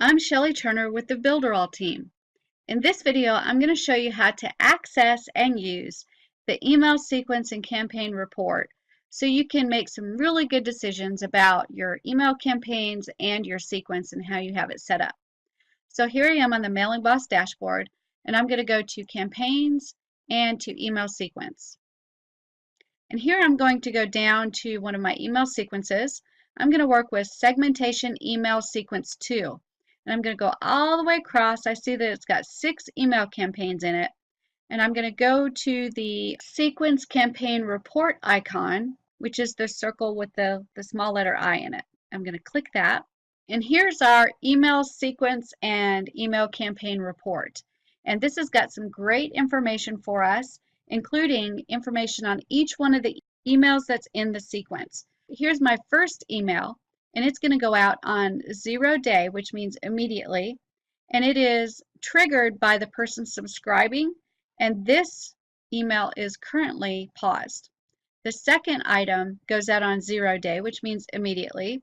I'm Shelley Turner with the Builderall team. In this video, I'm going to show you how to access and use the email sequence and campaign report so you can make some really good decisions about your email campaigns and your sequence and how you have it set up. So here I am on the Mailingboss dashboard, and I'm going to go to Campaigns and to Email Sequence. And here I'm going to go down to one of my email sequences. I'm going to work with Segmentation Email Sequence 2. And I'm going to go all the way across. I see that it's got 6 email campaigns in it. And I'm going to go to the Sequence Campaign Report icon, which is the circle with the small letter I in it. I'm going to click that. And here's our email sequence and email campaign report. And this has got some great information for us, including information on each one of the emails that's in the sequence. Here's my first email, and it's going to go out on 0 day, which means immediately, and it is triggered by the person subscribing, and this email is currently paused. The second item goes out on 0 day, which means immediately,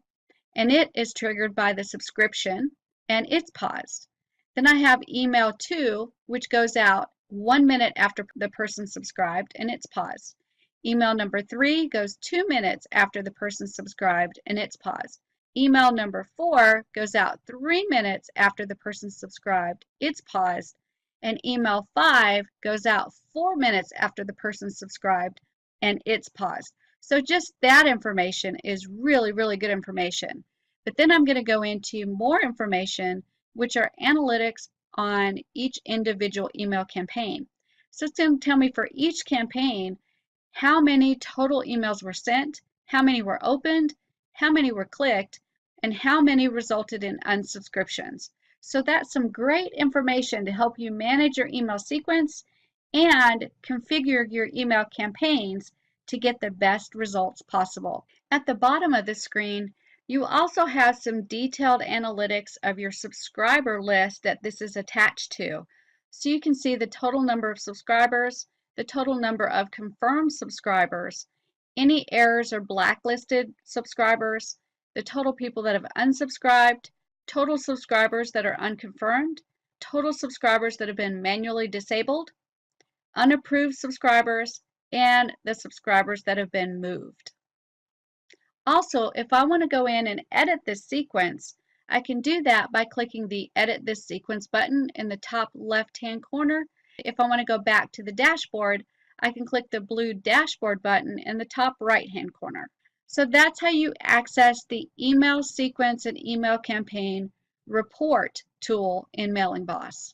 and it is triggered by the subscription, and it's paused. Then I have email 2, which goes out 1 minute after the person subscribed, and it's paused. Email number 3 goes 2 minutes after the person subscribed, and it's paused. Email number 4 goes out 3 minutes after the person subscribed, it's paused. And email 5 goes out 4 minutes after the person subscribed, and it's paused. So just that information is really, really good information. But then I'm going to go into more information, which are analytics on each individual email campaign. So it's going to tell me for each campaign how many total emails were sent, how many were opened, how many were clicked, and how many resulted in unsubscriptions. So that's some great information to help you manage your email sequence and configure your email campaigns to get the best results possible. At the bottom of the screen, you also have some detailed analytics of your subscriber list that this is attached to. So you can see the total number of subscribers, the total number of confirmed subscribers, any errors or blacklisted subscribers, the total people that have unsubscribed, total subscribers that are unconfirmed, total subscribers that have been manually disabled, unapproved subscribers, and the subscribers that have been moved. Also, if I want to go in and edit this sequence, I can do that by clicking the Edit This Sequence button in the top left-hand corner. If I want to go back to the dashboard, I can click the blue Dashboard button in the top right-hand corner. So that's how you access the Email Sequence and Email Campaign Report tool in Mailingboss.